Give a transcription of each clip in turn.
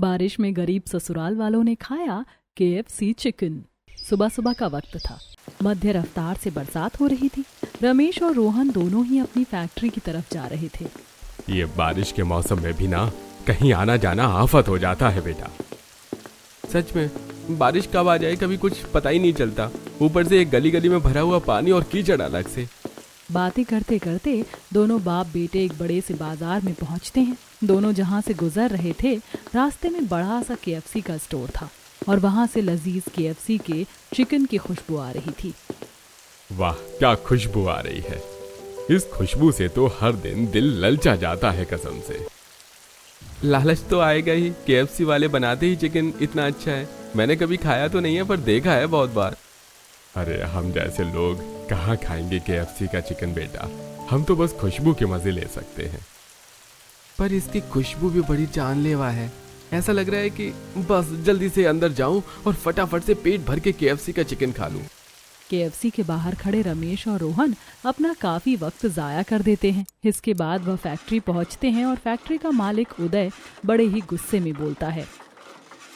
बारिश में गरीब ससुराल वालों ने खाया KFC चिकन। सुबह सुबह का वक्त था। मध्य रफ्तार से बरसात हो रही थी। रमेश और रोहन दोनों ही अपनी फैक्ट्री की तरफ जा रहे थे। ये बारिश के मौसम में भी ना कहीं आना जाना आफत हो जाता है बेटा। सच में बारिश कब आ जाए कभी कुछ पता ही नहीं चलता। ऊपर से एक गली गली में भरा हुआ पानी और कीचड़ अलग से। बातें करते करते दोनों बाप बेटे एक बड़े से बाजार में पहुंचते हैं। दोनों जहां से गुजर रहे थे रास्ते में बड़ा सा KFC का स्टोर था और वहां से लजीज KFC के चिकन की खुशबू आ रही थी। वाह क्या खुशबू आ रही है। इस खुशबू से तो हर दिन दिल ललचा जाता है कसम से। लालच तो आएगा ही। KFC वाले बनाते ही चिकन इतना अच्छा है। मैंने कभी खाया तो नहीं है पर देखा है बहुत बार। अरे हम जैसे लोग कहाँ खाएंगे KFC का चिकन बेटा। हम तो बस खुशबू के मजे ले सकते हैं। पर इसकी खुशबू भी बड़ी जानलेवा है। ऐसा लग रहा है कि बस जल्दी से अंदर जाऊं और फटाफट से पेट भर के KFC का चिकन खा लूं। KFC के बाहर खड़े रमेश और रोहन अपना काफी वक्त जाया कर देते हैं। इसके बाद वह फैक्ट्री पहुंचते हैं और फैक्ट्री का मालिक उदय बड़े ही गुस्से में बोलता है,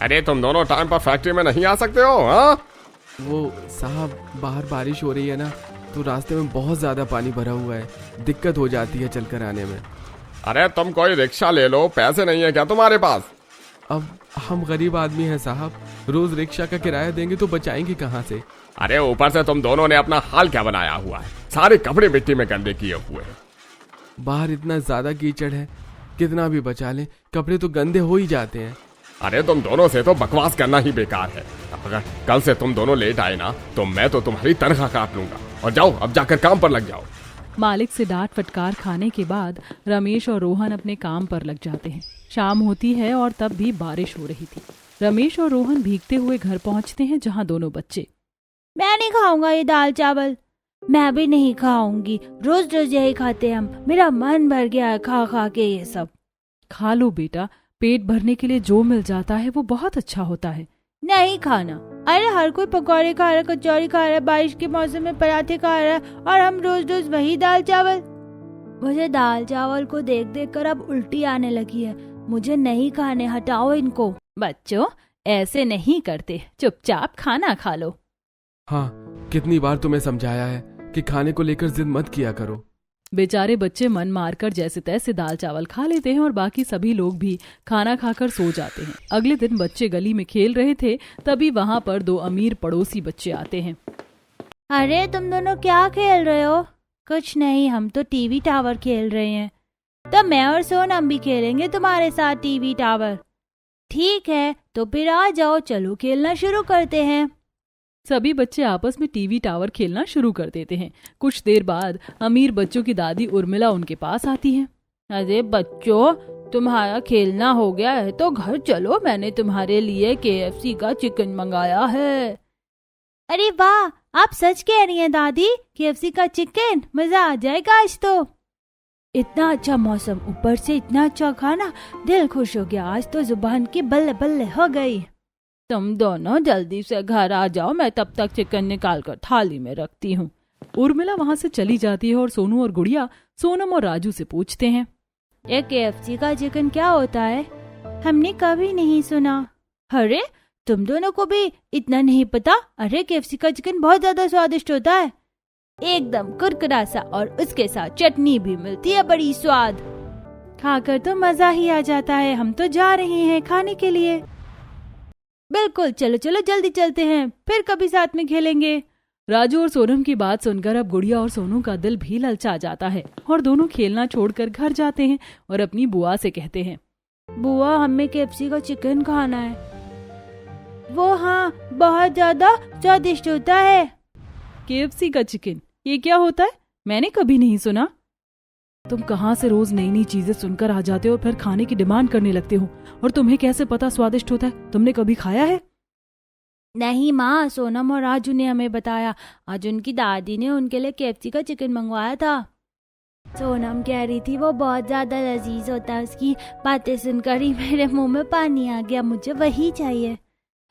अरे तुम दोनों टाइम पर फैक्ट्री में नहीं आ सकते हो हाँ? वो साहब बाहर बारिश हो रही है ना, तो रास्ते में बहुत ज्यादा पानी भरा हुआ है, दिक्कत हो जाती है चलकर आने में। अरे तुम कोई रिक्शा ले लो, पैसे नहीं है क्या तुम्हारे पास? अब हम गरीब आदमी हैं साहब, रोज रिक्शा का किराया देंगे तो बचाएंगे कहाँ से। अरे ऊपर से तुम दोनों ने अपना हाल क्या बनाया हुआ है। सारे कपड़े मिट्टी में गंदे किए हुए हैं। बाहर इतना ज्यादा कीचड़ है, कितना भी बचा लें कपड़े तो गंदे हो ही जाते हैं। अरे तुम दोनों से तो बकवास करना ही बेकार है। अगर कल से तुम दोनों लेट आए ना तो मैं तो तुम्हारी तनख्वाह काट लूंगा। और जाओ अब जाकर काम पर लग जाओ। मालिक से डांट फटकार खाने के बाद रमेश और रोहन अपने काम पर लग जाते हैं। शाम होती है और तब भी बारिश हो रही थी। रमेश और रोहन भीगते हुए घर पहुंचते हैं जहां दोनों बच्चे, मैं नहीं खाऊंगा ये दाल चावल। मैं भी नहीं खाऊंगी, रोज रोज यही खाते हम। मेरा मन भर गया है खा खा के ये सब। खा लो बेटा, पेट भरने के लिए जो मिल जाता है वो बहुत अच्छा होता है। नहीं खाना। अरे हर कोई पकौड़े खा रहा है, कचौड़ी खा रहा है, बारिश के मौसम में पराठे खा रहा है और हम रोज रोज वही दाल चावल। मुझे दाल चावल को देख देख कर अब उल्टी आने लगी है। मुझे नहीं खाने, हटाओ इनको। बच्चों ऐसे नहीं करते, चुपचाप खाना खा लो। हाँ, कितनी बार तुम्हें समझाया है कि खाने को लेकर जिद मत किया करो। बेचारे बच्चे मन मारकर जैसे तैसे दाल चावल खा लेते हैं और बाकी सभी लोग भी खाना खाकर सो जाते हैं। अगले दिन बच्चे गली में खेल रहे थे, तभी वहाँ पर दो अमीर पड़ोसी बच्चे आते हैं। अरे तुम दोनों क्या खेल रहे हो? कुछ नहीं, हम तो टीवी टावर खेल रहे हैं। तो मैं और सोनम भी खेलेंगे तुम्हारे साथ टीवी टावर। ठीक है, तो फिर आ जाओ, चलो खेलना शुरू करते हैं। सभी बच्चे आपस में टीवी टावर खेलना शुरू कर देते हैं। कुछ देर बाद अमीर बच्चों की दादी उर्मिला उनके पास आती है। अरे बच्चों, तुम्हारा खेलना हो गया है तो घर चलो, मैंने तुम्हारे लिए KFC का चिकन मंगाया है। अरे वाह, आप सच कह रही हैं दादी? KFC का चिकन, मजा आ जाएगा आज तो। इतना अच्छा मौसम, ऊपर से इतना अच्छा खाना, दिल खुश हो गया। आज तो जुबान की बल्ले बल्ले हो गई। तुम दोनों जल्दी से घर आ जाओ, मैं तब तक चिकन निकाल कर थाली में रखती हूँ। उर्मिला वहाँ से चली जाती है और सोनू और गुड़िया सोनम और राजू से पूछते हैं, ये KFC का चिकन क्या होता है? हमने कभी नहीं सुना। अरे तुम दोनों को भी इतना नहीं पता? अरे KFC का चिकन बहुत ज्यादा स्वादिष्ट होता है, एकदम कुरकुरा सा, और उसके साथ चटनी भी मिलती है, बड़ी स्वाद। खाकर तो मजा ही आ जाता है। हम तो जा रहे हैं खाने के लिए। बिल्कुल, चलो चलो जल्दी चलते हैं, फिर कभी साथ में खेलेंगे। राजू और सोनम की बात सुनकर अब गुड़िया और सोनू का दिल भी ललचा जाता है और दोनों खेलना छोड़कर घर जाते हैं और अपनी बुआ से कहते हैं, बुआ हमें KFC का चिकन खाना है। वो हाँ, बहुत ज्यादा स्वादिष्ट होता है। KFC का चिकन, ये क्या होता है? मैंने कभी नहीं सुना। तुम कहाँ से रोज नई नई चीजें सुनकर आ जाते हो और फिर खाने की डिमांड करने लगते हो, और तुम्हें कैसे पता स्वादिष्ट होता है? तुमने कभी खाया है? नहीं माँ, सोनम और राजू ने हमें बताया। आज उनकी दादी ने उनके लिए KFC का चिकन मंगवाया था। सोनम कह रही थी वो बहुत ज्यादा लजीज होता है। उसकी बातें सुनकर ही मेरे मुंह में पानी आ गया, मुझे वही चाहिए।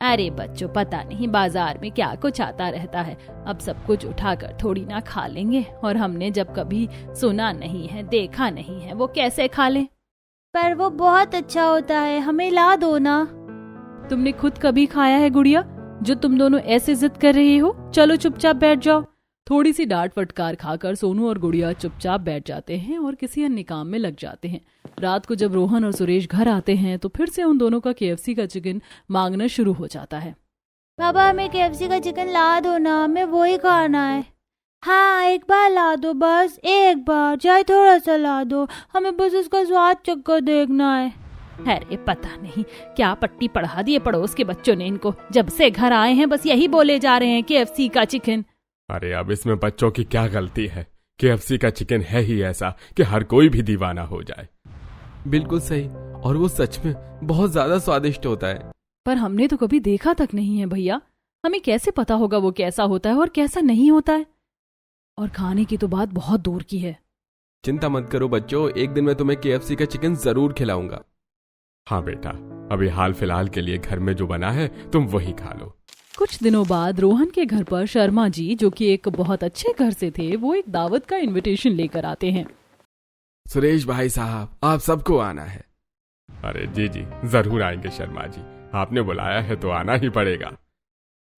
अरे बच्चों, पता नहीं बाजार में क्या कुछ आता रहता है। अब सब कुछ उठाकर थोड़ी ना खा लेंगे, और हमने जब कभी सुना नहीं है, देखा नहीं है, वो कैसे खा लें? पर वो बहुत अच्छा होता है, हमें ला दो ना। तुमने खुद कभी खाया है गुड़िया, जो तुम दोनों ऐसे जिद कर रही हो? चलो चुपचाप बैठ जाओ। थोड़ी सी डांट फटकार खाकर सोनू और गुड़िया चुपचाप बैठ जाते हैं और किसी अन्य काम में लग जाते हैं। रात को जब रोहन और सुरेश घर आते हैं तो फिर से उन दोनों का KFC का चिकन मांगना शुरू हो जाता है। पापा हमें KFC का चिकन ला दो ना, हमें वही खाना है। हाँ एक बार ला दो, बस एक बार, चाहे थोड़ा सा ला दो, हमें बस उसका स्वाद चक्कर देखना है। अरे पता नहीं क्या पट्टी पढ़ा दिए पड़ोस के बच्चों ने इनको, जब से घर आए हैं बस यही बोले जा रहे हैं KFC का चिकन। अरे अब इसमें बच्चों की क्या गलती है? KFC का चिकन है ही ऐसा कि हर कोई भी दीवाना हो जाए। बिल्कुल सही, और वो सच में बहुत ज्यादा स्वादिष्ट होता है। पर हमने तो कभी देखा तक नहीं है भैया, हमें कैसे पता होगा वो कैसा होता है और कैसा नहीं होता है? और खाने की तो बात बहुत दूर की है। चिंता मत करो बच्चों, एक दिन मैं तुम्हें KFC का चिकन जरूर खिलाऊंगा। हाँ बेटा, अभी हाल फिलहाल के लिए घर में जो बना है तुम वही खा लो। कुछ दिनों बाद रोहन के घर पर शर्मा जी, जो कि एक बहुत अच्छे घर से थे, वो एक दावत का इनविटेशन लेकर आते हैं। सुरेश भाई साहब, आप सबको आना है। अरे जी जी, जरूर आएंगे शर्मा जी, आपने बुलाया है तो आना ही पड़ेगा।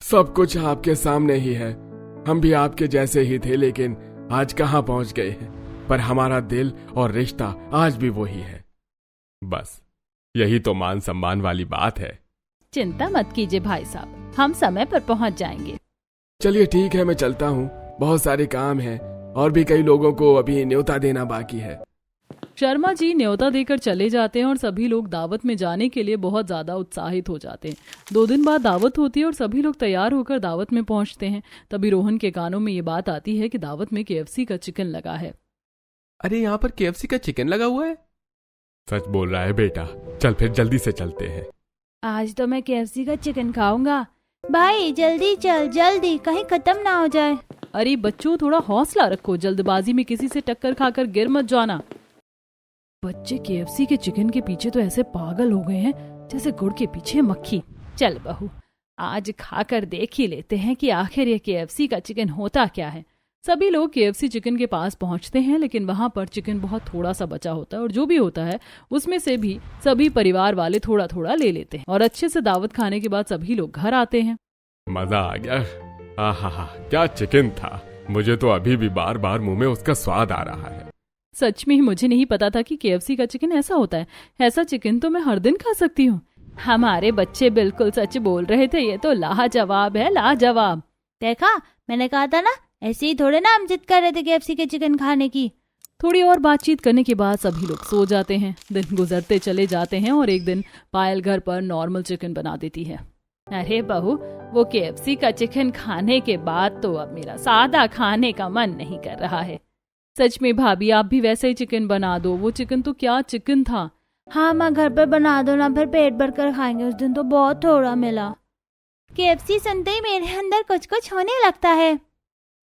सब कुछ आपके सामने ही है, हम भी आपके जैसे ही थे, लेकिन आज कहाँ पहुंच गए हैं, पर हमारा दिल और रिश्ता आज भी वही है। बस यही तो मान सम्मान वाली बात है। चिंता मत कीजिए भाई साहब, हम समय पर पहुंच जाएंगे। चलिए ठीक है, मैं चलता हूँ, बहुत सारे काम हैं और भी कई लोगों को अभी न्योता देना बाकी है। शर्मा जी न्योता देकर चले जाते हैं और सभी लोग दावत में जाने के लिए बहुत ज्यादा उत्साहित हो जाते हैं। 2 दिन बाद दावत होती है और सभी लोग तैयार होकर दावत में पहुंचते हैं। तभी रोहन के कानों में ये बात आती है कि दावत में KFC का चिकन लगा है। अरे यहाँ पर KFC का चिकन लगा हुआ है? सच बोल रहा है बेटा, चल फिर जल्दी से चलते हैं। आज तो मैं KFC का चिकन खाऊंगा। भाई जल्दी चल, जल्दी, कहीं खत्म ना हो जाए। अरे बच्चों थोड़ा हौसला रखो, जल्दबाजी में किसी से टक्कर खाकर गिर मत जाना। बच्चे KFC के चिकन के पीछे तो ऐसे पागल हो गए हैं जैसे गुड़ के पीछे मक्खी। चल बहू, आज खाकर देख ही लेते हैं कि आखिर ये KFC का चिकन होता क्या है। सभी लोग KFC चिकन के पास पहुंचते हैं, लेकिन वहां पर चिकन बहुत थोड़ा सा बचा होता है और जो भी होता है उसमें से भी सभी परिवार वाले थोड़ा थोड़ा ले लेते हैं और अच्छे से दावत खाने के बाद सभी लोग घर आते हैं। मजा आ गया। आहा, क्या चिकन था, मुझे तो अभी भी बार बार मुंह में उसका स्वाद आ रहा है। सच में ही मुझे नहीं पता था कि KFC का चिकन ऐसा होता है। ऐसा चिकन तो मैं हर दिन खा सकती हूँ। हमारे बच्चे बिल्कुल सच बोल रहे थे, ये तो लाजवाब है, लाजवाब। देखा, मैंने कहा था ना, ऐसे ही थोड़े ना हम जिद कर रहे थे KFC के चिकन खाने की। थोड़ी और बातचीत करने के बाद सभी लोग सो जाते हैं। दिन गुजरते चले जाते हैं और एक दिन पायल घर पर नॉर्मल चिकन बना देती है। अरे बहू, वो KFC का चिकन खाने के बाद तो अब मेरा सादा खाने का मन नहीं कर रहा है। सच में भाभी, आप भी वैसे ही चिकन बना दो। वो चिकन तो क्या चिकन था। हाँ माँ, घर पर बना दो ना, फिर पेट भर कर खाएंगे। उस दिन तो बहुत थोड़ा मिला। KFC सुनते ही मेरे अंदर कुछ कुछ होने लगता है।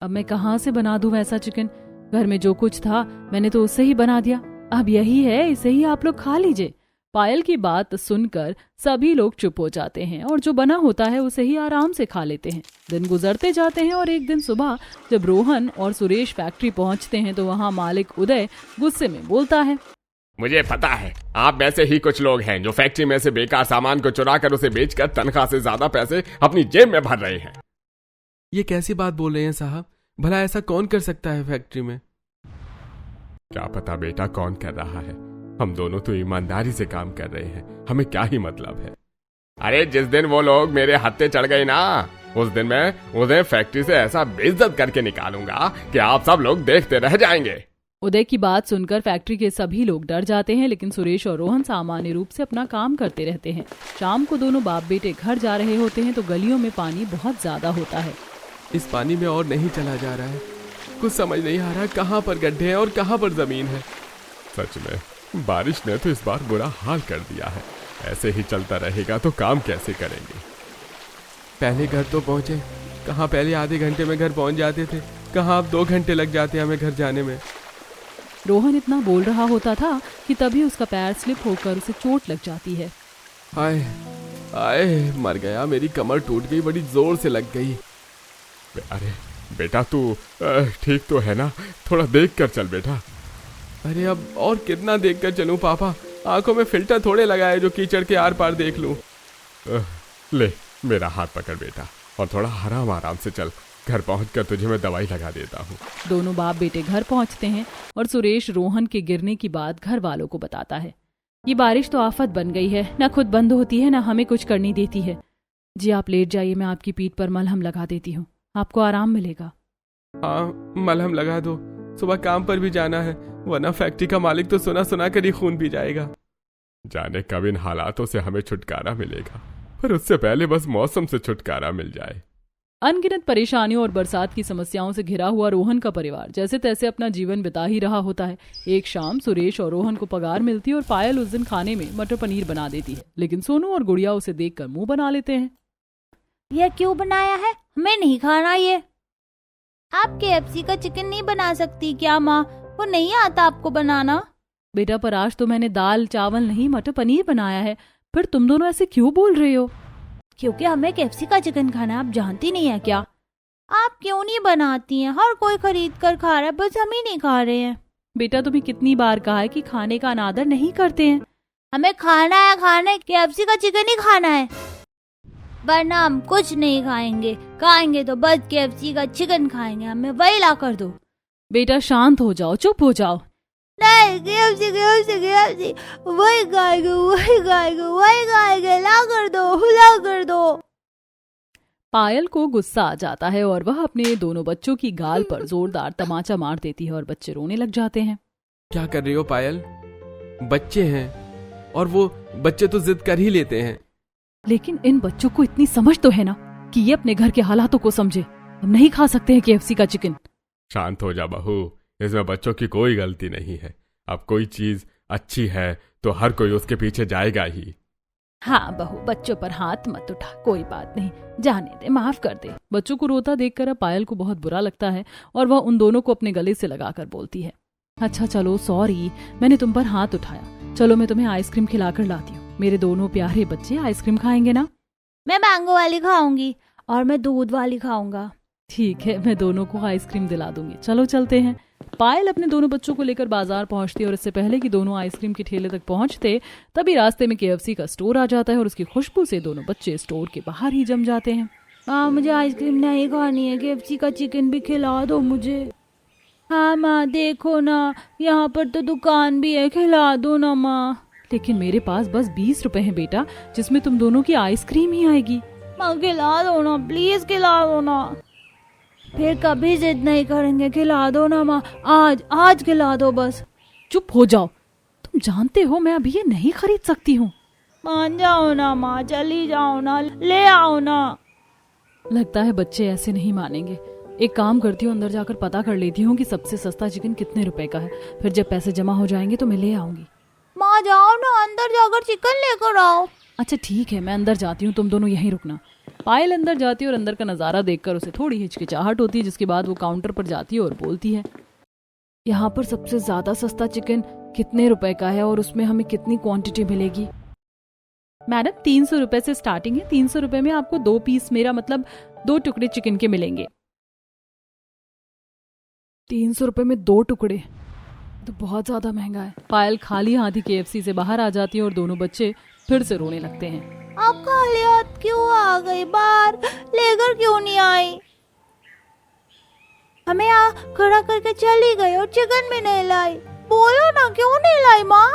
अब मैं कहाँ से बना दूं वैसा चिकन? घर में जो कुछ था मैंने तो उससे ही बना दिया। अब यही है, इसे ही आप लोग खा लीजिए। पायल की बात सुनकर सभी लोग चुप हो जाते हैं और जो बना होता है उसे ही आराम से खा लेते हैं। दिन गुजरते जाते हैं और एक दिन सुबह जब रोहन और सुरेश फैक्ट्री पहुंचते हैं तो वहां मालिक उदय गुस्से में बोलता है, मुझे पता है आप वैसे ही कुछ लोग हैं जो फैक्ट्री में से बेकार सामान को चुरा कर उसे बेचकर तनख्वाह से ज्यादा पैसे अपनी जेब में भर रहे हैं। ये कैसी बात बोल रहे हैं साहब? भला ऐसा कौन कर सकता है फैक्ट्री में? क्या पता बेटा कौन कर रहा है, हम दोनों तो ईमानदारी से काम कर रहे हैं, हमें क्या ही मतलब है। अरे जिस दिन वो लोग मेरे हत्थे चढ़ गए ना, उस दिन मैं उन्हें फैक्ट्री से ऐसा बेइज्जत करके निकालूंगा कि आप सब लोग देखते रह जाएंगे। उदय की बात सुनकर फैक्ट्री के सभी लोग डर जाते हैं, लेकिन सुरेश और रोहन सामान्य रूप से अपना काम करते रहते हैं। शाम को दोनों बाप बेटे घर जा रहे होते हैं तो गलियों में पानी बहुत ज्यादा होता है। इस पानी में और नहीं चला जा रहा है, कुछ समझ नहीं आ रहा कहाँ पर गड्ढे हैं और कहाँ पर जमीन है। सच में बारिश ने तो इस बार बुरा हाल कर दिया है, ऐसे ही चलता रहेगा तो काम कैसे करेंगे। पहले घर तो पहुँचे, कहाँ पहले आधे घंटे में घर पहुँच जाते थे, कहाँ अब 2 घंटे लग जाते हैं हमें घर जाने में। रोहन इतना बोल रहा होता था कि तभी उसका पैर स्लिप होकर उसे चोट लग जाती है। हाय हाय, मर गया, मेरी कमर टूट गई, बड़ी जोर से लग गई। अरे बेटा तू ठीक तो है ना, थोड़ा देख कर चल बेटा। अरे अब और कितना देख कर चलूं पापा, आंखों में फिल्टर थोड़े लगाए जो कीचड़ के आर पार देख लूं। ले मेरा हाथ पकड़ बेटा और थोड़ा आराम आराम से चल। घर पहुंचकर तुझे मैं दवाई लगा देता हूँ। दोनों बाप बेटे घर पहुंचते हैं और सुरेश रोहन के गिरने की बात घर वालों को बताता है। ये बारिश तो आफत बन गई है, ना खुद बंद होती है ना हमें कुछ करनी देती है। जी आप लेट जाइए, मैं आपकी पीठ पर मलहम लगा देती हूँ, आपको आराम मिलेगा। हाँ मलहम लगा दो, सुबह काम पर भी जाना है, वरना फैक्ट्री का मालिक तो सुना सुना कर ही खून पी जाएगा। जाने कब इन हालातों से हमें छुटकारा मिलेगा, पर उससे पहले बस मौसम से छुटकारा मिल जाए। अनगिनत परेशानियों और बरसात की समस्याओं से घिरा हुआ रोहन का परिवार जैसे तैसे अपना जीवन बिता ही रहा होता है। एक शाम सुरेश और रोहन को पगार मिलती है और पायल उस दिन खाने में मटर पनीर बना देती है, लेकिन सोनू और गुड़िया उसे देखकर मुंह बना लेते हैं। यह क्यों बनाया है? हमें नहीं खाना ये। आप KFC का चिकन नहीं बना सकती क्या माँ? वो नहीं आता आपको बनाना? बेटा पर आज तो मैंने दाल चावल नहीं मटर पनीर बनाया है, फिर तुम दोनों ऐसे क्यों बोल रहे हो? क्योंकि हमें KFC का चिकन खाना है, आप जानती नहीं है क्या? आप क्यों नहीं बनाती हैं? हर कोई खरीद कर खा रहा है, बस हम ही नहीं खा रहे हैं। बेटा तुम्हें कितनी बार कहा है कि खाने का अनादर नहीं करते हैं। हमें खाना है KFC का चिकन ही खाना है, वरना हम कुछ नहीं खाएंगे। खाएंगे तो बस KFC का चिकन खाएंगे, हमें वही ला कर दो। बेटा शांत हो जाओ, चुप हो जाओ। नहीं KFC वही खाएंगे, ला कर दो। पायल को गुस्सा आ जाता है और वह अपने दोनों बच्चों की गाल पर जोरदार तमाचा मार देती है और बच्चे रोने लग जाते हैं। क्या कर रही हो पायल? बच्चे हैं और वो बच्चे तो जिद कर ही लेते हैं। लेकिन इन बच्चों को इतनी समझ तो है ना कि ये अपने घर के हालातों को समझे। हम नहीं खा सकते हैं KFC का चिकन। शांत हो जा बहू, इसमें बच्चों की कोई गलती नहीं है। अब कोई चीज अच्छी है तो हर कोई उसके पीछे जाएगा ही। हाँ बहू, बच्चों पर हाथ मत उठा, कोई बात नहीं, जाने दे, माफ कर दे। बच्चों को रोता देखकर अब पायल को बहुत बुरा लगता है और वह उन दोनों को अपने गले से लगाकर बोलती है, अच्छा चलो सॉरी, मैंने तुम पर हाथ उठाया। चलो मैं तुम्हें आइसक्रीम खिलाकर लाती हूँ। मेरे दोनों प्यारे बच्चे आइसक्रीम खाएंगे ना? मैं मैंगो वाली खाऊंगी और मैं दूध वाली खाऊंगा। ठीक है, मैं दोनों को आइसक्रीम दिला दूंगी। चलो चलते हैं। पायल अपने दोनों बच्चों को लेकर बाजार पहुंचती है और इससे पहले कि दोनों आइसक्रीम के ठेले तक पहुंचते तभी रास्ते में KFC का स्टोर आ जाता है और उसकी खुशबू से दोनों बच्चे स्टोर के बाहर ही जम जाते हैं। हाँ मुझे आइसक्रीम नहीं खानी है, KFC का चिकन भी खिला दो मुझे। हाँ माँ देखो ना, यहाँ पर तो दुकान भी है, खिला दो ना माँ। लेकिन मेरे पास बस 20 रुपए हैं बेटा, जिसमें तुम दोनों की आइसक्रीम ही आएगी। माँ खिला दो ना, प्लीज खिला दो ना। फिर कभी जिद नहीं करेंगे, खिला दो ना माँ, आज खिला दो बस। चुप हो जाओ, तुम जानते हो मैं अभी ये नहीं खरीद सकती हूँ। मान जाओ ना माँ, चली जाओ ना, ले आओ ना। लगता है बच्चे ऐसे नहीं मानेंगे। एक काम करती हूँ, अंदर जाकर पता कर लेती हूँ कि सबसे सस्ता चिकन कितने रुपए का है, फिर जब पैसे जमा हो जाएंगे तो मैं ले आऊंगी। माँ जाओ ना, अंदर जाकर चिकन लेकर आओ। अच्छा ठीक है, मैं अंदर जाती हूँ, तुम दोनों यहीं रुकना। पायल अंदर जाती है और अंदर का नज़ारा देखकर उसे थोड़ी हिचकिचाहट होती है, जिसके बाद वो काउंटर पर जाती है और बोलती है, यहाँ पर सबसे ज्यादा सस्ता चिकन कितने रुपए का है और उसमें हमें कितनी क्वांटिटी मिलेगी? मैडम 300 रुपए से स्टार्टिंग है। 300 रुपए में आपको 2 पीस, मेरा मतलब 2 टुकड़े चिकन के मिलेंगे। 300 रुपए में 2 टुकड़े तो बहुत ज्यादा महंगा है। पायल खाली हाथ ही KFC से बाहर आ जाती है और दोनों बच्चे फिर से रोने लगते हैं। आप खाली हाथ क्यों आ गई? बाहर लेकर क्यों नहीं आई? हमें यहाँ खड़ा करके चली गई और चिकन भी नहीं लाई। बोलो ना, क्यों नहीं लाई माँ?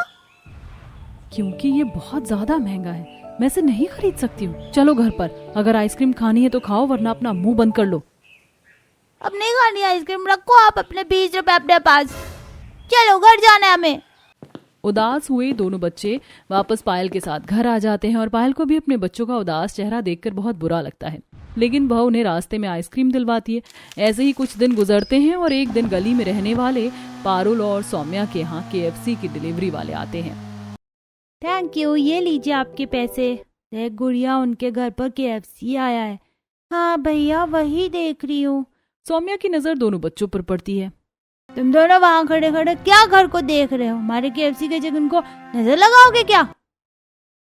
क्योंकि ये बहुत ज्यादा महंगा है, मैं इसे नहीं खरीद सकती हूँ। चलो घर पर, अगर आइसक्रीम खानी है तो खाओ, वरना अपना मुंह बंद कर लो। अब नहीं खानी आइसक्रीम, रखो आप अपने 20 रुपए अपने पास। चलो घर जाना है हमें। उदास हुए दोनों बच्चे वापस पायल के साथ घर आ जाते हैं और पायल को भी अपने बच्चों का उदास चेहरा देखकर बहुत बुरा लगता है, लेकिन वह उन्हें रास्ते में आइसक्रीम दिलवाती है। ऐसे ही कुछ दिन गुजरते हैं और एक दिन गली में रहने वाले पारुल और सौम्या के यहाँ KFC की डिलीवरी वाले आते हैं। थैंक यू, ये लीजिए आपके पैसे। देख गुड़िया, उनके घर पर KFC आया है। हाँ भैया, वही देख रही हूँ। सौम्या की नजर दोनों बच्चों पर पड़ती है। तुम दोनों वहाँ खड़े खड़े क्या घर को देख रहे हो? हमारे KFC के चिकन को नजर लगाओगे क्या?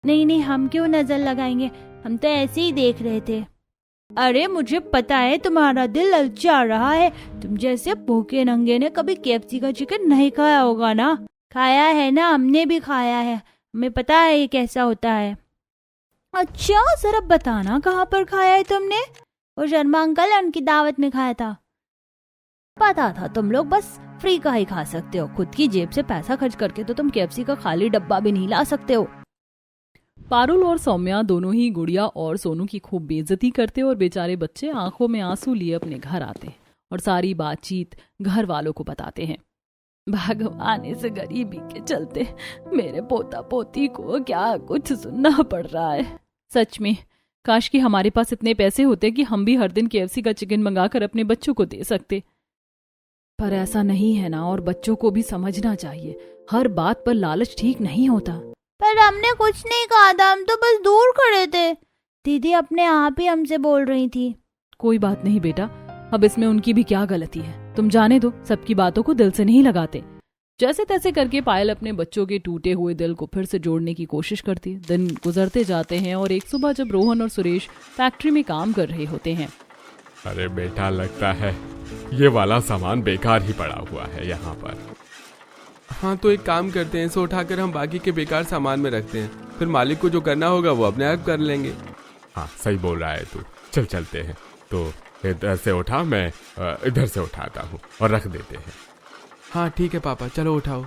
नहीं, हम क्यों नजर लगाएंगे, हम तो ऐसे ही देख रहे थे। अरे मुझे पता है तुम्हारा दिल ललचा रहा है, तुम जैसे भूखे नंगे ने कभी KFC का चिकन नहीं खाया होगा ना। खाया है ना, हमने भी खाया है, हमें पता है ये कैसा होता है। अच्छा, जरा बताना कहाँ पर खाया है तुमने? वो शर्मा अंकल है, उनकी दावत में खाया था। पता था तुम लोग बस फ्री का ही खा सकते हो, खुद की जेब से पैसा खर्च करके तो तुम केएफसी का खाली डब्बा भी नहीं ला सकते हो। पारुल और सौम्या दोनों ही गुड़िया और सोनू की खूब बेइज्जती करते और बेचारे बच्चे आंखों में आंसू लिए अपने घर आते और सारी बातचीत घर वालों को बताते हैं। भगवान, इस गरीबी के चलते मेरे पोता पोती को क्या कुछ सुनना पड़ रहा है। सच में काश कि हमारे पास इतने पैसे होते कि हम भी हर दिन केएफसी का चिकन मंगाकर अपने बच्चों को दे सकते, पर ऐसा नहीं है ना। और बच्चों को भी समझना चाहिए, हर बात पर लालच ठीक नहीं होता। पर हमने कुछ नहीं कहा था, हम तो बस दूर खड़े थे। दीदी अपने आप ही हमसे बोल रही थी। कोई बात नहीं बेटा, अब इसमें उनकी भी क्या गलती है, तुम जाने दो, सबकी बातों को दिल से नहीं लगाते। जैसे तैसे करके पायल अपने बच्चों के टूटे हुए दिल को फिर से जोड़ने की कोशिश करती है। दिन गुजरते जाते हैं और एक सुबह जब रोहन और सुरेश फैक्ट्री में काम कर रहे होते हैं। अरे बेटा, लगता है ये वाला सामान बेकार ही पड़ा हुआ है यहाँ पर। हाँ, तो एक काम करते हैं, इसे उठाकर हम बाकी के बेकार सामान में रखते हैं, फिर मालिक को जो करना होगा वो अपने आप कर लेंगे। हाँ, सही बोल रहा है तू, चल चलते हैं। तो इधर से उठा, मैं इधर से उठाता हूँ और रख देते हैं। हाँ ठीक है पापा, चलो उठाओ।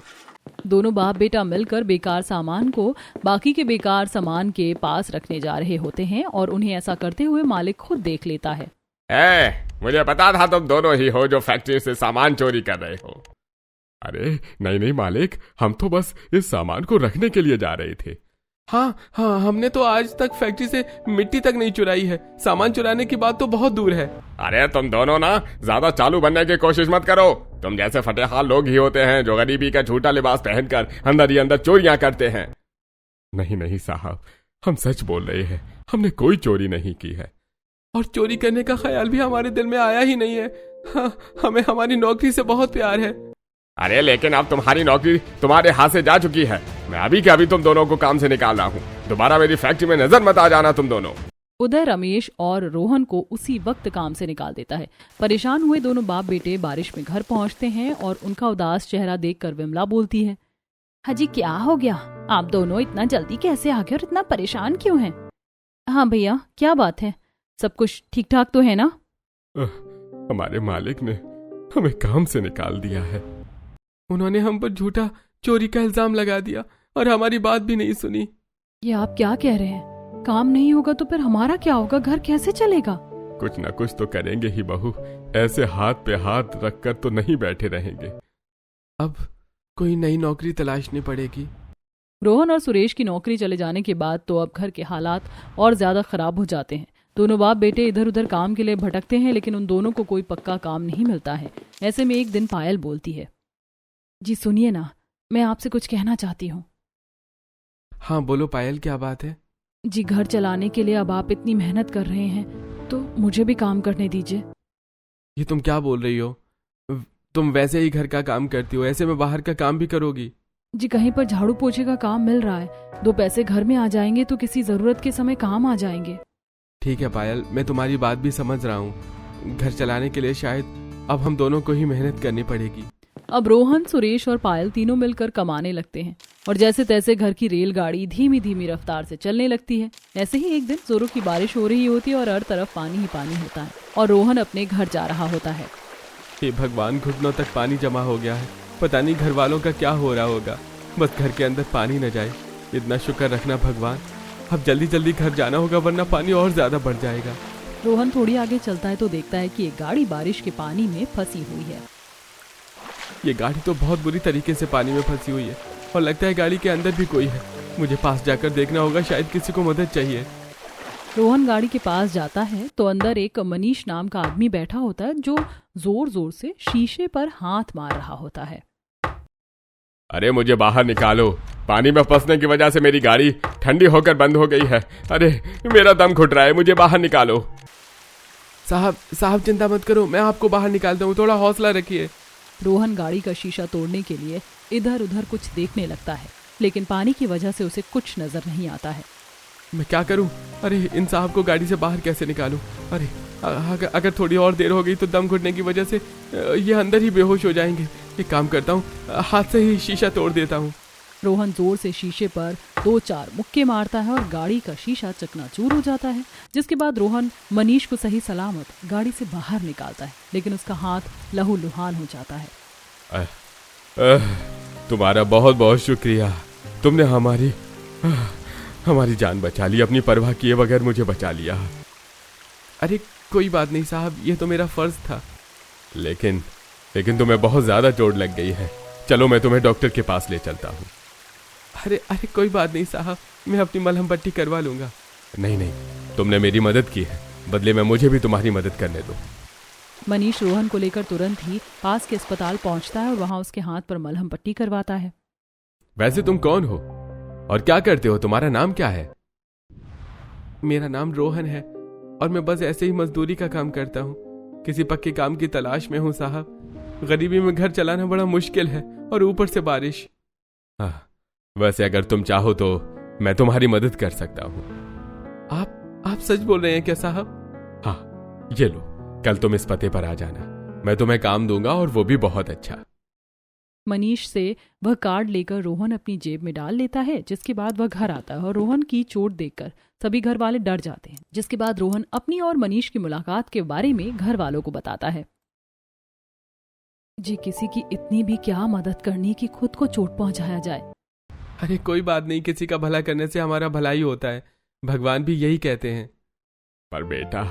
दोनों बाप बेटा मिलकर बेकार सामान को बाकी के बेकार सामान के पास रखने जा रहे होते हैं और उन्हें ऐसा करते हुए मालिक खुद देख लेता है। मुझे पता था तुम दोनों ही हो जो फैक्ट्री से सामान चोरी कर रहे हो। अरे नहीं नहीं मालिक, हम तो बस इस सामान को रखने के लिए जा रहे थे। हाँ हाँ, हमने तो आज तक फैक्ट्री से मिट्टी तक नहीं चुराई है, सामान चुराने की बात तो बहुत दूर है। अरे तुम दोनों ना ज्यादा चालू बनने की कोशिश मत करो। तुम जैसे फटेहाल लोग ही होते हैं जो गरीबी का झूठा लिबास पहनकर अंदर ही अंदर चोरियां करते हैं। नहीं नहीं साहब, हम सच बोल रहे हैं, हमने कोई चोरी नहीं की है। और चोरी करने का ख्याल भी हमारे दिल में आया ही नहीं है। हाँ, हमें हमारी नौकरी से बहुत प्यार है। अरे लेकिन अब तुम्हारी नौकरी तुम्हारे हाथ से जा चुकी है। मैं अभी के अभी तुम दोनों को काम से निकाल रहा हूँ, दोबारा मेरी फैक्ट्री में नजर मत आ जाना तुम दोनों। उधर रमेश और रोहन को उसी वक्त काम से निकाल देता है। परेशान हुए दोनों बाप बेटे बारिश में घर पहुंचते हैं और उनका उदास चेहरा देखकर विमला बोलती है, हाजी क्या हो गया, आप दोनों इतना जल्दी कैसे आ गए और इतना परेशान क्यों हैं? हाँ भैया, क्या बात है, सब कुछ ठीक ठाक तो है ना? हमारे मालिक ने हमें काम से निकाल दिया है। उन्होंने हम पर झूठा चोरी का इल्जाम लगा दिया और हमारी बात भी नहीं सुनी। ये आप क्या कह रहे हैं? काम नहीं होगा तो फिर हमारा क्या होगा, घर कैसे चलेगा? कुछ न कुछ तो करेंगे ही बहू, ऐसे हाथ पे हाथ रखकर तो नहीं बैठे रहेंगे। अब कोई नई नौकरी तलाशनी पड़ेगी। रोहन और सुरेश की नौकरी चले जाने के बाद तो अब घर के हालात और ज्यादा खराब हो जाते हैं। दोनों बाप बेटे इधर उधर काम के लिए भटकते हैं, लेकिन उन दोनों को कोई पक्का काम नहीं मिलता है। ऐसे में एक दिन पायल बोलती है, जी सुनिए ना, मैं आपसे कुछ कहना चाहती हूँ। हाँ बोलो पायल, क्या बात है? जी घर चलाने के लिए अब आप इतनी मेहनत कर रहे हैं तो मुझे भी काम करने दीजिए। ये तुम क्या बोल रही हो? तुम वैसे ही घर का काम करती हो, ऐसे में बाहर का काम भी करोगी? जी कहीं पर झाड़ू पोछे का काम मिल रहा है, 2 पैसे घर में आ जाएंगे तो किसी जरूरत के समय काम आ जाएंगे। ठीक है पायल, मैं तुम्हारी बात भी समझ रहा हूँ। घर चलाने के लिए शायद अब हम दोनों को ही मेहनत करनी पड़ेगी। अब रोहन, सुरेश और पायल तीनों मिलकर कमाने लगते हैं और जैसे तैसे घर की रेलगाड़ी धीमी धीमी रफ्तार से चलने लगती है। ऐसे ही एक दिन जोरों की बारिश हो रही होती है और हर तरफ पानी ही पानी होता है और रोहन अपने घर जा रहा होता है। हे भगवान, घुटनों तक पानी जमा हो गया है, पता नहीं घर वालों का क्या हो रहा होगा। बस घर के अंदर पानी न जाए, इतना शुक्र रखना भगवान। अब जल्दी जल्दी घर जाना होगा वरना पानी और ज्यादा बढ़ जाएगा। रोहन थोड़ी आगे चलता है तो देखता है कि एक गाड़ी बारिश के पानी में फंसी हुई है। ये गाड़ी तो बहुत बुरी तरीके से पानी में फंसी हुई है और लगता है गाड़ी के अंदर भी कोई है। मुझे पास जाकर देखना होगा, शायद किसी को मदद चाहिए। रोहन गाड़ी के पास जाता है तो अंदर एक मनीष नाम का आदमी बैठा होता है जो जोर जोर से शीशे पर हाथ मार रहा होता है। अरे मुझे बाहर निकालो, पानी में फंसने की वजह से मेरी गाड़ी ठंडी होकर बंद हो गई है। अरे मेरा दम घुट रहा है, मुझे बाहर निकालो। साहब चिंता मत करो, मैं आपको बाहर निकालता हूँ, थोड़ा हौसला रखिए। रोहन गाड़ी का शीशा तोड़ने के लिए इधर उधर कुछ देखने लगता है, लेकिन पानी की वजह से उसे कुछ नजर नहीं आता है। मैं क्या करूं? अरे इन साहब को गाड़ी से बाहर कैसे निकालूं? अरे अगर थोड़ी और देर हो गई तो दम घुटने की वजह से ये अंदर ही बेहोश हो जाएंगे। एक काम करता हूँ, हाथ से ही शीशा तोड़ देता हूँ। रोहन जोर से शीशे पर 2-4 मुक्के मारता है और गाड़ी का शीशा चकनाचूर हो जाता है, जिसके बाद रोहन मनीष को सही सलामत गाड़ी से बाहर निकालता है, लेकिन उसका हाथ लहूलुहान हो जाता है। तुम्हारा बहुत बहुत शुक्रिया, तुमने हमारी जान बचा ली, अपनी परवाह किए बगैर मुझे बचा लिया। अरे कोई बात नहीं साहब, ये तो मेरा फर्ज था। लेकिन तुम्हें बहुत ज्यादा चोट लग गई है, चलो मैं तुम्हें डॉक्टर के पास ले चलता हूँ। अरे कोई बात नहीं साहब, मैं अपनी मलहम पट्टी करवा लूंगा। नहीं, तुमने मेरी मदद की है, बदले में मुझे भी तुम्हारी मदद करने दो। मनीष रोहन को लेकर तुरंत ही पास के अस्पताल पहुंचता है और वहां उसके हाथ पर मलहम पट्टी करवाता है। वैसे तुम कौन हो और क्या करते हो, तुम्हारा नाम क्या है? मेरा नाम रोहन है और मैं बस ऐसे ही मजदूरी का काम करता हूँ। किसी पक्के काम की तलाश में हूँ साहब। गरीबी में घर चलाना बड़ा मुश्किल है और ऊपर से बारिश। हाँ, वैसे अगर तुम चाहो तो मैं तुम्हारी मदद कर सकता हूँ। आप सच बोल रहे हैं क्या साहब? हाँ, ये लो, कल तुम इस पते पर आ जाना, मैं तुम्हें काम दूंगा और वो भी बहुत अच्छा। मनीष से वह कार्ड लेकर रोहन अपनी जेब में डाल लेता है, जिसके बाद वह घर आता है और रोहन की चोट देखकर सभी घर वाले डर जाते हैं, जिसके बाद रोहन अपनी और मनीष की मुलाकात के बारे में घर वालों को बताता है। जी, किसी की इतनी भी क्या मदद करनी कि खुद को चोट पहुंचाया जाए। अरे कोई बात नहीं, किसी का भला करने से हमारा भला ही होता है, भगवान भी यही कहते हैं। पर बेटा,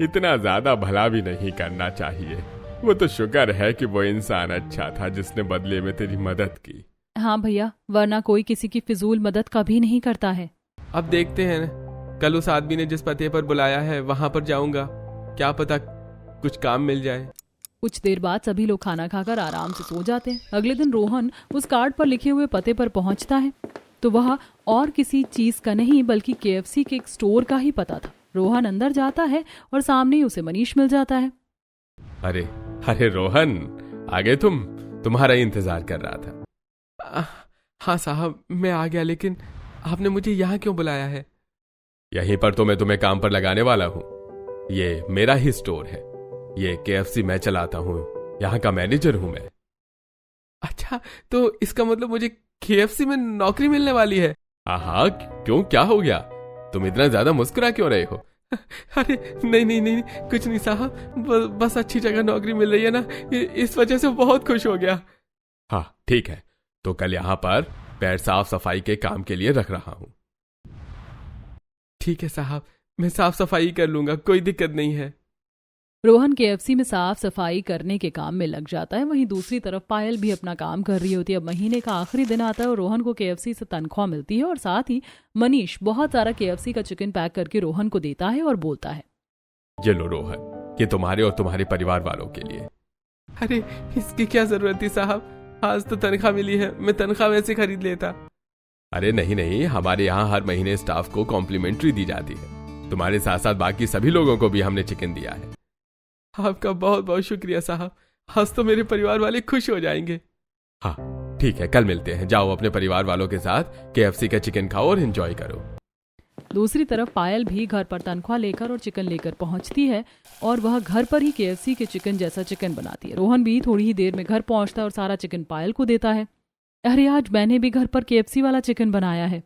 इतना ज्यादा भला भी नहीं करना चाहिए। वो तो शुक्र है कि वो इंसान अच्छा था जिसने बदले में तेरी मदद की। हाँ भैया, वरना कोई किसी की फिजूल मदद कभी नहीं करता है। अब देखते हैं ना, कल उस आदमी ने जिस पते पर बुलाया है वहां पर जाऊंगा, क्या पता कुछ काम मिल जाए। कुछ देर बाद सभी लोग खाना खाकर आराम से सो जाते हैं। अगले दिन रोहन उस कार्ड पर लिखे हुए पते पर पहुंचता है तो वह और किसी चीज का नहीं बल्कि KFC के एक स्टोर का ही पता था। रोहन अंदर जाता है और सामने ही उसे मनीष मिल जाता है। अरे रोहन, आगे तुम्हारा इंतजार कर रहा था। हाँ साहब, मैं आ गया, लेकिन आपने मुझे यहाँ क्यों बुलाया है? यहीं पर तो मैं तुम्हें काम पर लगाने वाला हूँ। ये मेरा ही स्टोर है, ये KFC मैं चलाता हूँ, यहाँ का मैनेजर हूँ मैं। अच्छा, तो इसका मतलब मुझे KFC में नौकरी मिलने वाली है? हाँ, क्यों, क्या हो गया? तुम इतना ज्यादा मुस्कुरा क्यों रहे हो? अरे नहीं, कुछ नहीं साहब, बस अच्छी जगह नौकरी मिल रही है ना, इस वजह से बहुत खुश हो गया। हाँ ठीक है, तो कल यहाँ पर पैर साफ सफाई के काम के लिए रख रहा हूँ। ठीक है साहब, मैं साफ सफाई कर लूंगा, कोई दिक्कत नहीं है। रोहन KFC में साफ सफाई करने के काम में लग जाता है। वहीं दूसरी तरफ पायल भी अपना काम कर रही होती है। अब महीने का आखिरी दिन आता है और रोहन को KFC से तनख्वाह मिलती है और साथ ही मनीष बहुत सारा KFC का चिकन पैक करके रोहन को देता है और बोलता है, ये लो रोहन, ये तुम्हारे और तुम्हारे परिवार वालों के लिए। अरे इसकी क्या जरूरत थी साहब, आज तो तनख्वाह मिली है, मैं तनख्वाह वैसे खरीद लेता। अरे नहीं, हमारे यहाँ हर महीने स्टाफ को कॉम्प्लीमेंट्री दी जाती है, तुम्हारे साथ साथ बाकी सभी लोगों को भी हमने चिकन दिया है। आपका बहुत बहुत शुक्रिया साहब, आज तो मेरे परिवार वाले खुश हो जाएंगे। हाँ ठीक है, कल मिलते हैं, जाओ अपने परिवार वालों के साथ KFC का चिकन खाओ और एंजॉय करो। दूसरी तरफ पायल भी घर पर तनख्वाह लेकर और चिकन लेकर पहुंचती है और वह घर पर ही KFC के चिकन जैसा चिकन बनाती है। रोहन भी थोड़ी ही देर में घर पहुंचता है और सारा चिकन पायल को देता है। अरे आज मैंने भी घर पर KFC वाला चिकन बनाया है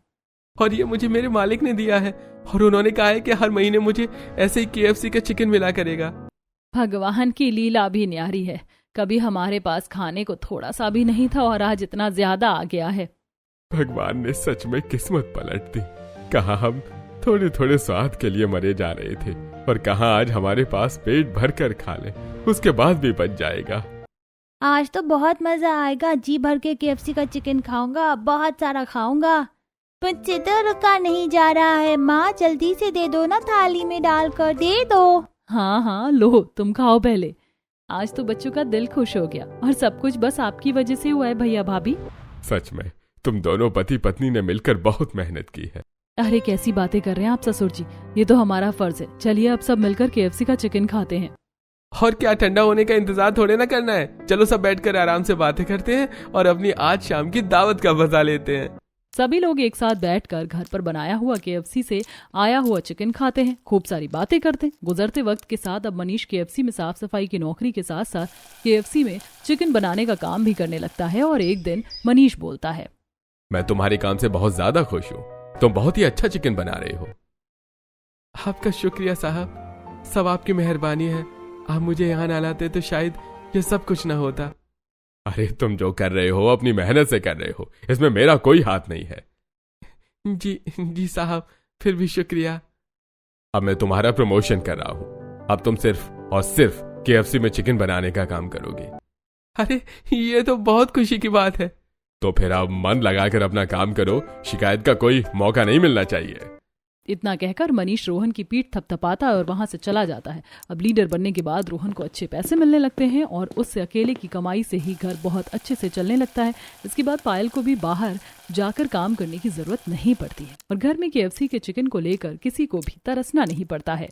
और ये मुझे मेरे मालिक ने दिया है और उन्होंने कहा है कि हर महीने मुझे ऐसे ही KFC का चिकन मिला करेगा। भगवान की लीला भी न्यारी है, कभी हमारे पास खाने को थोड़ा सा भी नहीं था और आज इतना ज्यादा आ गया है। भगवान ने सच में किस्मत पलट दी। कहाँ हम थोड़े थोड़े स्वाद के लिए मरे जा रहे थे और कहाँ आज हमारे पास पेट भर कर खा ले, उसके बाद भी बच जाएगा। आज तो बहुत मजा आएगा, जी भर के KFC का चिकन खाऊंगा, बहुत सारा खाऊंगा। मुझसे तो रुका नहीं जा रहा है, माँ जल्दी से दे दो ना, थाली में डालकर दे दो। हाँ, लो तुम खाओ पहले। आज तो बच्चों का दिल खुश हो गया और सब कुछ बस आपकी वजह से हुआ है भैया भाभी। सच में तुम दोनों पति पत्नी ने मिलकर बहुत मेहनत की है। अरे कैसी बातें कर रहे हैं आप ससुर जी, ये तो हमारा फर्ज है। चलिए अब सब मिलकर KFC का चिकन खाते हैं। और क्या, ठंडा होने का इंतजार थोड़े ना करना है, चलो सब बैठकर आराम से बातें करते हैं और अपनी आज शाम की दावत का मजा लेते हैं। सभी लोग एक साथ बैठकर घर पर बनाया हुआ केएफसी से आया हुआ चिकन खाते हैं, खूब सारी बातें करते हैं। गुजरते वक्त के साथ अब मनीष केएफसी में साफ सफाई की नौकरी के साथ साथ केएफसी में चिकन बनाने का काम भी करने लगता है। और एक दिन मनीष बोलता है, मैं तुम्हारे काम से बहुत ज्यादा खुश हूँ। तुम बहुत ही अच्छा चिकन बना रहे हो। आपका शुक्रिया साहब, सब आपकी मेहरबानी है। आप मुझे यहाँ ना लाते तो शायद ये सब कुछ ना होता। अरे तुम जो कर रहे हो अपनी मेहनत से कर रहे हो, इसमें मेरा कोई हाथ नहीं है। जी साहब, फिर भी शुक्रिया। अब मैं तुम्हारा प्रमोशन कर रहा हूँ। अब तुम सिर्फ और सिर्फ केएफसी में चिकन बनाने का काम करोगे। अरे ये तो बहुत खुशी की बात है। तो फिर अब मन लगाकर अपना काम करो, शिकायत का कोई मौका नहीं मिलना चाहिए। इतना कहकर मनीष रोहन की पीठ थपथपाता है और वहां से चला जाता है। अब लीडर बनने के बाद रोहन को अच्छे पैसे मिलने लगते हैं और उससे अकेले की कमाई से ही घर बहुत अच्छे से चलने लगता है। इसके बाद पायल को भी बाहर जाकर काम करने की जरूरत नहीं पड़ती है और घर में केएफसी के चिकन को लेकर किसी को भी तरसना नहीं पड़ता है।